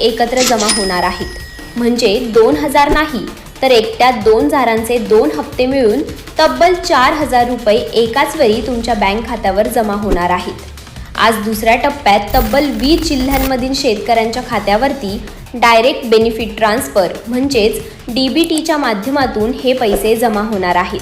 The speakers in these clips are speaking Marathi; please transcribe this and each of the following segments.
एकत्र जमा होणार आहेत. म्हणजे 2000 नाही तर एकट्या 2000चे 2 हप्ते मिळून तब्बल 4000 रुपये एकाच वेळी तुमच्या बँक खात्यावर जमा होणार आहेत. आज दुसऱ्या टप्प्यात तब्बल 20 जिल्ह्यांमधील शेतकऱ्यांच्या खात्यावरती डायरेक्ट बेनिफिट ट्रान्सफर म्हणजेच DBTच्या माध्यमातून हे पैसे जमा होणार आहेत.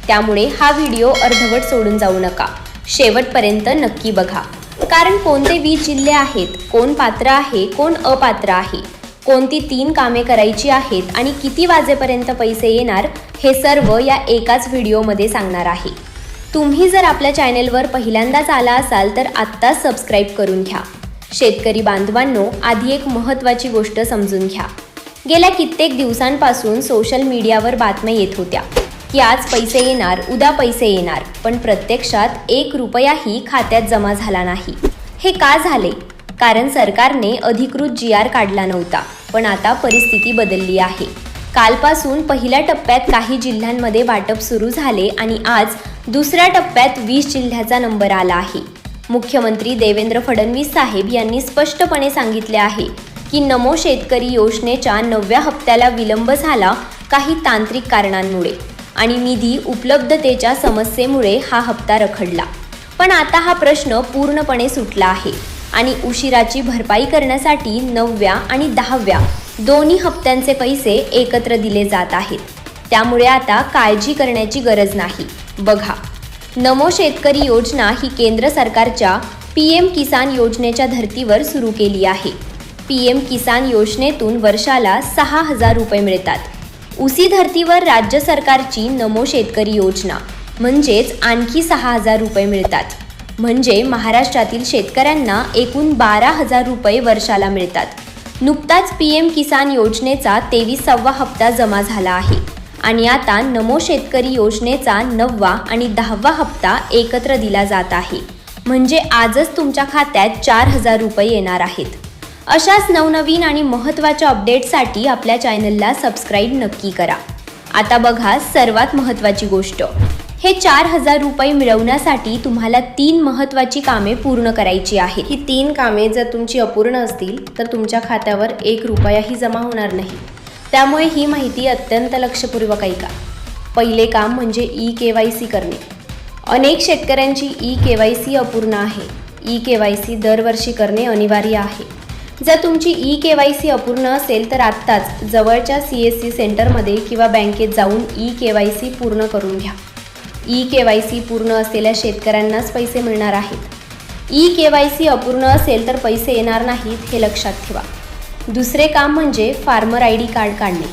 त्यामुळे हा व्हिडिओ अर्धवट सोडून जाऊ नका, शेवटपर्यंत नक्की बघा. कारण कोणते 20 जिल्हे आहेत, कोण पात्र आहे, कोण अपात्र आहे, कोणती 3 कामे करायची आहेत आणि किती वाजेपर्यंत पैसे येणार हे सर्व या एकाच व्हिडिओमध्ये सांगणार आहे. तुम्ही जर आपल्या चॅनेलवर पहिल्यांदाच आला असाल तर आत्ताच सबस्क्राईब करून घ्या. शेतकरी बांधवांनो, आधी एक महत्त्वाची गोष्ट समजून घ्या. गेल्या कित्येक दिवसांपासून सोशल मीडियावर बातम्या येत होत्या की आज पैसे येणार, उद्या पैसे येणार, पण प्रत्यक्षात 1 रुपयाही खात्यात जमा झाला नाही. हे का झाले? कारण सरकारने अधिकृत GR काढला नव्हता. पण आता परिस्थिती बदलली आहे. कालपासून पहिल्या टप्प्यात काही जिल्ह्यांमध्ये वाटप सुरू झाले आणि आज दुसऱ्या टप्प्यात 20 जिल्ह्याचा नंबर आला आहे. मुख्यमंत्री देवेंद्र फडणवीस साहेब यांनी स्पष्टपणे सांगितले आहे की नमो शेतकरी योजनेच्या 9व्या हप्त्याला विलंब झाला काही तांत्रिक कारणांमुळे आणि निधी उपलब्धतेच्या समस्येमुळे हा हप्ता रखडला. पण आता हा प्रश्न पूर्णपणे सुटला आहे आणि उशिराची भरपाई करण्यासाठी 9व्या आणि 10व्या दोन्ही हप्त्यांचे पैसे एकत्र दिले जात आहेत. त्यामुळे आता काळजी करण्याची गरज नाही. बघा, नमो शेतकरी योजना ही केंद्र सरकारच्या PM किसान योजनेच्या धर्तीवर सुरू केली आहे. PM किसान योजनेतून वर्षाला 6000 रुपये मिळतात. उसी धर्तीवर राज्य सरकारची नमो शेतकरी योजना म्हणजेच आणखी 6000 रुपये मिळतात. म्हणजे महाराष्ट्रातील शेतकऱ्यांना एकूण 12000 रुपये वर्षाला मिळतात. नुकताच PM किसान योजनेचा 23वा हप्ता जमा झाला आहे आणि आता नमो शेतकरी योजनेचा 9वा आणि 10वा हप्ता एकत्र दिला जात आहे. म्हणजे आजच तुमच्या खात्यात 4000 रुपये येणार आहेत. अशाच नवनवीन आणि महत्त्वाच्या अपडेट्ससाठी आपल्या चॅनलला सबस्क्राईब नक्की करा. आता बघा सर्वात महत्त्वाची गोष्ट. हे 4000 रुपये मिळवण्यासाठी तुम्हाला 3 महत्त्वाची कामे पूर्ण करायची आहेत. ही 3 कामे जर तुमची अपूर्ण असतील तर तुमच्या खात्यावर 1 रुपयाही जमा होणार नाही. त्यामुळे ही माहिती अत्यंत लक्षपूर्वक ऐका. पहिले काम म्हणजे eKYC करणे. अनेक शेतकऱ्यांची eKYC अपूर्ण आहे. eKYC दरवर्षी करणे अनिवार्य आहे. जर तुमची eKYC अपूर्ण असेल तर आत्ताच जवळच्या CSC सेंटरमध्ये किंवा बँकेत जाऊन eKYC पूर्ण करून घ्या. eKYC पूर्ण असलेल्या शेतकऱ्यांनाच पैसे मिळणार आहेत. eKYC अपूर्ण असेल तर पैसे येणार नाहीत, हे लक्षात ठेवा. दुसरे काम म्हणजे फार्मर ID कार्ड काढणे.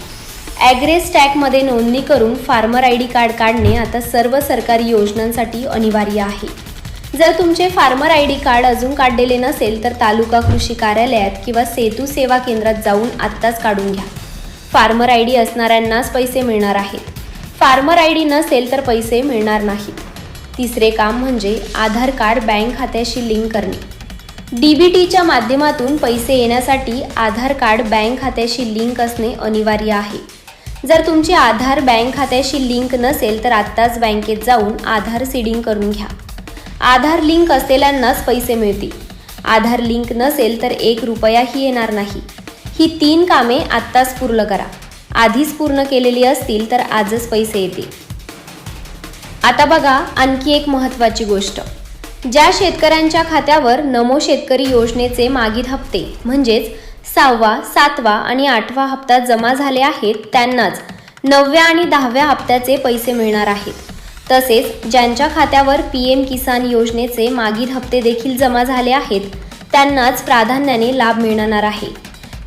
ॲग्रेस टॅगमध्ये नोंदणी करून फार्मर ID कार्ड काढणे आता सर्व सरकारी योजनांसाठी अनिवार्य आहे. जर तुमचे फार्मर ID कार्ड अजून काढलेले नसेल तर तालुका कृषी कार्यालयात किंवा सेतू सेवा केंद्रात जाऊन आत्ताच काढून घ्या. फार्मर ID असणाऱ्यांनाच पैसे मिळणार आहेत. फार्मर ID नसेल तर पैसे मिळणार नाहीत. तिसरे काम म्हणजे आधार कार्ड बँक खात्याशी लिंक करणे. DBTच्या माध्यमातून पैसे येण्यासाठी आधार कार्ड बँक खात्याशी लिंक असणे अनिवार्य आहे. जर तुमचे आधार बँक खात्याशी लिंक नसेल तर आत्ताच बँकेत जाऊन आधार सीडिंग करून घ्या. आधार लिंक असलेल्यांनाच पैसे मिळतील. आधार लिंक नसेल तर 1 रुपयाही येणार नाही. ही 3 कामे आत्ताच पूर्ण करा. आधीच पूर्ण केलेली असतील तर आजच पैसे येतील. आता बघा आणखी एक महत्त्वाची गोष्ट. ज्या शेतकऱ्यांच्या खात्यावर नमो शेतकरी योजनेचे मागील हप्ते म्हणजेच 6वा, 7वा आणि 8वा हप्ता जमा झाले आहेत त्यांनाच 9व्या आणि 10व्या हप्त्याचे पैसे मिळणार आहेत. तसेच ज्यांच्या खात्यावर PM किसान योजनेचे मागील हप्ते देखील जमा झाले आहेत त्यांनाच प्राधान्याने लाभ मिळणार आहे.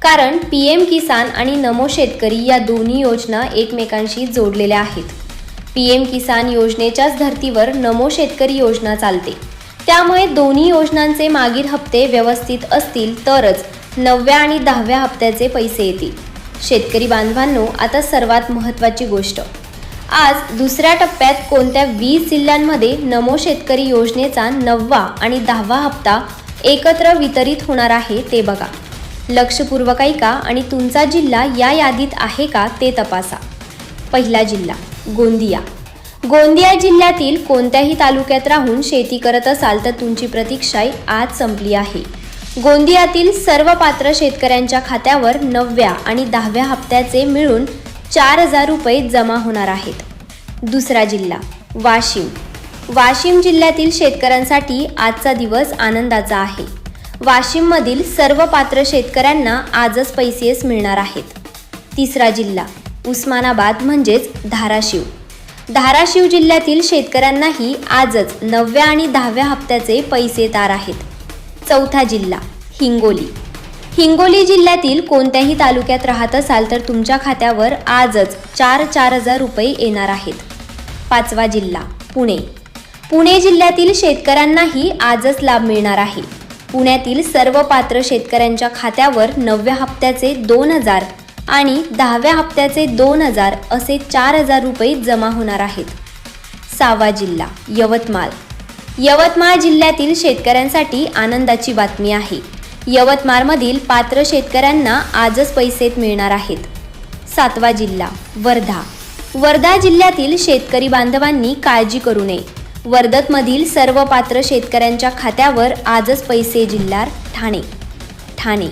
कारण PM किसान आणि नमो शेतकरी या दोन्ही योजना एकमेकांशी जोडलेल्या आहेत. PM किसान योजनेच्याच धर्तीवर नमो शेतकरी योजना चालते. त्यामुळे दोन्ही योजनांचे मागील हप्ते व्यवस्थित असतील तरच 9व्या आणि 10व्या हप्त्याचे पैसे येतील. शेतकरी बांधवांनो, आता सर्वात महत्त्वाची गोष्ट. आज दुसऱ्या टप्प्यात कोणत्या 20 जिल्ह्यांमध्ये नमो शेतकरी योजनेचा 9वा आणि 10वा हप्ता एकत्र वितरित होणार आहे ते बघा. लक्षपूर्वक ऐका आणि तुमचा जिल्हा या यादीत आहे का ते तपासा. पहिला जिल्हा गोंदिया. गोंदिया जिल्ह्यातील कोणत्याही तालुक्यात राहून शेती करत असाल तर तुमची प्रतीक्षा आज संपली आहे. गोंदियातील सर्व पात्र शेतकऱ्यांच्या खात्यावर 9व्या आणि 10व्या हप्त्याचे मिळून 4,000 रुपये जमा होणार आहेत. दुसरा जिल्हा वाशिम. वाशिम जिल्ह्यातील शेतकऱ्यांसाठी आजचा दिवस आनंदाचा आहे. वाशिममधील सर्व पात्र शेतकऱ्यांना आजच पैसे मिळणार आहेत. तिसरा जिल्हा उस्मानाबाद म्हणजेच धाराशिव. धाराशिव जिल्ह्यातील शेतकऱ्यांनाही आजच 9व्या आणि 10व्या हप्त्याचे पैसे येणार आहेत. चौथा जिल्हा हिंगोली. हिंगोली जिल्ह्यातील कोणत्याही तालुक्यात राहत असाल तर तुमच्या खात्यावर आजच 4,000 रुपये येणार आहेत. पाचवा जिल्हा पुणे. पुणे जिल्ह्यातील शेतकऱ्यांनाही आजच लाभ मिळणार आहे. पुण्यातील सर्व पात्र शेतकऱ्यांच्या खात्यावर 9व्या हप्त्याचे 2,000 आणि 10व्या हप्त्याचे 2,000 असे 4,000 रुपये जमा होणार आहेत. सहावा जिल्हा यवतमाळ. यवतमाळ जिल्ह्यातील शेतकऱ्यांसाठी आनंदाची बातमी आहे. यवतमाळमधील पात्र शेतकऱ्यांना आजच पैसे मिळणार आहेत. सातवा जिल्हा वर्धा. वर्धा जिल्ह्यातील शेतकरी बांधवांनी काळजी करू नये. वर्धतमधील सर्व पात्र शेतकऱ्यांच्या खात्यावर आजच पैसे जिल्हा ठाणे. ठाणे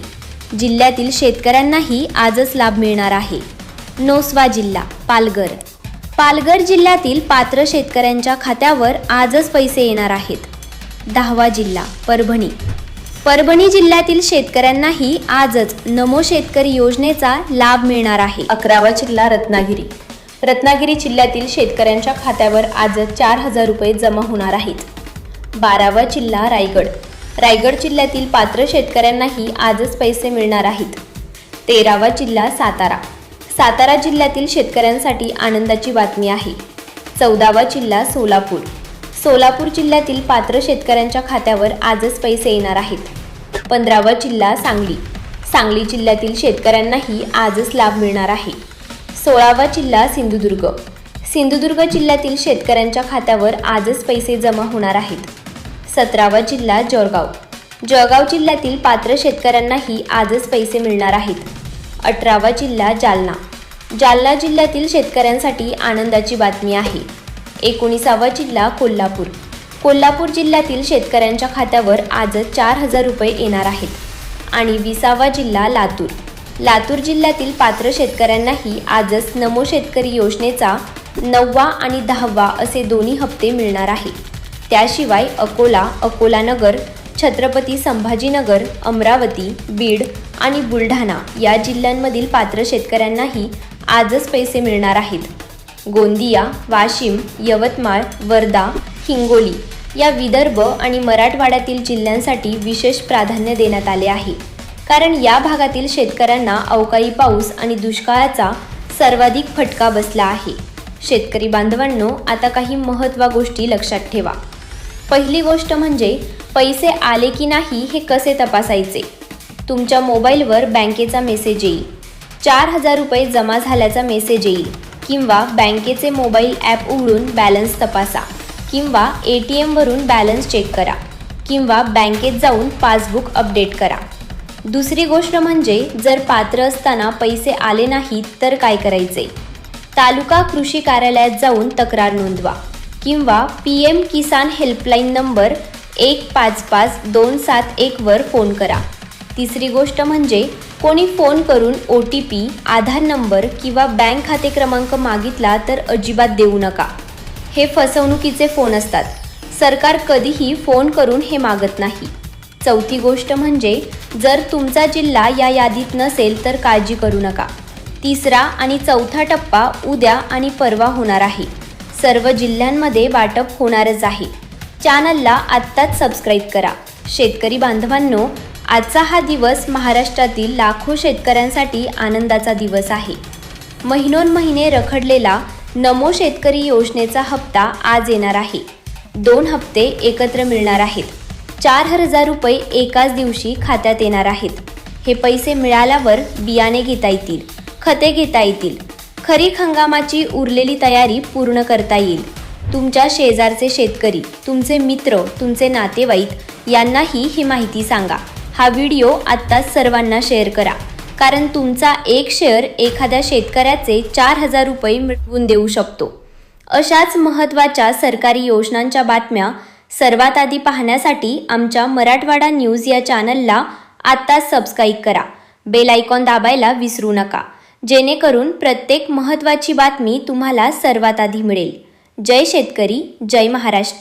जिल्ह्यातील शेतकऱ्यांनाही आजच लाभ मिळणार आहे. 9वा जिल्हा पालघर. पालघर जिल्ह्यातील पात्र शेतकऱ्यांच्या खात्यावर आजच पैसे येणार आहेत. 10वा जिल्हा परभणी. परभणी जिल्ह्यातील शेतकऱ्यांनाही आजच नमो शेतकरी योजनेचा लाभ मिळणार आहे. 11वा जिल्हा रत्नागिरी. रत्नागिरी जिल्ह्यातील शेतकऱ्यांच्या खात्यावर आजच 4,000 रुपये जमा होणार आहेत. 12वा जिल्हा रायगड. रायगड जिल्ह्यातील पात्र शेतकऱ्यांनाही आजच पैसे मिळणार आहेत. 13वा जिल्हा सातारा. सातारा जिल्ह्यातील शेतकऱ्यांसाठी आनंदाची बातमी आहे. 14वा जिल्हा सोलापूर. सोलापूर जिल्ह्यातील पात्र शेतकऱ्यांच्या खात्यावर आजच पैसे येणार आहेत. 15वा जिल्हा सांगली. सांगली जिल्ह्यातील शेतकऱ्यांनाही आजच लाभ मिळणार आहे. 16वा जिल्हा सिंधुदुर्ग. सिंधुदुर्ग जिल्ह्यातील शेतकऱ्यांच्या खात्यावर आजच पैसे जमा होणार आहेत. 17वा जिल्हा जळगाव. जळगाव जिल्ह्यातील पात्र शेतकऱ्यांनाही आजच पैसे मिळणार आहेत. 18वा जिल्हा जालना. जालना जिल्ह्यातील शेतकऱ्यांसाठी आनंदाची बातमी आहे. 19वा जिल्हा कोल्हापूर. कोल्हापूर जिल्ह्यातील शेतकऱ्यांच्या खात्यावर आजच 4,000 रुपये येणार आहेत. आणि 20वा जिल्हा लातूर. लातूर जिल्ह्यातील पात्र शेतकऱ्यांनाही आजच नमो शेतकरी योजनेचा 9वा आणि 10वा असे दोन्ही हप्ते मिळणार आहे. त्याशिवाय अकोला, अकोलानगर, छत्रपती संभाजीनगर, अमरावती, बीड आणि बुलढाणा या जिल्ह्यांमधील पात्र शेतकऱ्यांनाही आजच पैसे मिळणार आहेत. गोंदिया, वाशिम, यवतमाळ, वर्धा, हिंगोली या विदर्भ आणि मराठवाड्यातील जिल्ह्यांसाठी विशेष प्राधान्य देण्यात आले आहे. कारण या भागातील शेतकऱ्यांना अवकाळी पाऊस आणि दुष्काळाचा सर्वाधिक फटका बसला आहे. शेतकरी बांधवांनो, आता काही महत्त्वाच्या गोष्टी लक्षात ठेवा. पहिली गोष्ट म्हणजे पैसे आले की नाही हे कसे तपासायचे. तुमच्या मोबाईलवर बँकेचा मेसेज येईल. 4,000 रुपये जमा झाल्याचा मेसेज येईल. किंवा बँकेचे मोबाईल ॲप उघडून बॅलन्स तपासा. किंवा ATM वरून बॅलन्स चेक करा. किंवा बँकेत जाऊन पासबुक अपडेट करा. दुसरी गोष्ट म्हणजे जर पात्र असताना पैसे आले नाहीत तर काय करायचे. तालुका कृषी कार्यालयात जाऊन तक्रार नोंदवा. किंवा PM किसान हेल्पलाईन नंबर 155271 वर फोन करा. तिसरी गोष्ट म्हणजे कोणी फोन करून OTP, आधार नंबर किंवा बँक खाते क्रमांक मागितला तर अजिबात देऊ नका. हे फसवणुकीचे फोन असतात. सरकार कधीही फोन करून हे मागत नाही. चौथी गोष्ट म्हणजे जर तुमचा जिल्हा या यादीत नसेल तर काळजी करू नका. तिसरा आणि चौथा टप्पा उद्या आणि परवा होणार आहे. सर्व जिल्ह्यांमध्ये वाटप होणारच आहे. चॅनलला आत्ताच सबस्क्राईब करा. शेतकरी बांधवांनो, आजचा हा दिवस महाराष्ट्रातील लाखो शेतकऱ्यांसाठी आनंदाचा दिवस आहे. महिनोन्महिने रखडलेला नमो शेतकरी योजनेचा हप्ता आज येणार आहे. 2 हप्ते एकत्र मिळणार आहेत. 4,000 रुपये एकाच दिवशी खात्यात येणार आहेत. हे पैसे मिळाल्यावर बियाणे घेता येतील, खते घेता येतील, खरीप हंगामाची उरलेली तयारी पूर्ण करता येईल. तुमच्या शेजारचे शेतकरी, तुमचे मित्र, तुमचे नातेवाईक यांनाही ही माहिती सांगा. हा व्हिडिओ आत्ताच सर्वांना शेअर करा, कारण तुमचा एक शेअर एखाद्या शेतकऱ्याचे 4,000 रुपये मिळवून देऊ शकतो. अशाच महत्त्वाच्या सरकारी योजनांच्या बातम्या सर्वात आधी पाहण्यासाठी आमच्या मराठवाडा न्यूज या चॅनलला आत्ताच सबस्क्राईब करा. बेल आयकॉन दाबायला विसरू नका, जेणेकरून प्रत्येक महत्त्वाची बातमी तुम्हाला सर्वात आधी मिळेल. जय शेतकरी, जय महाराष्ट्र.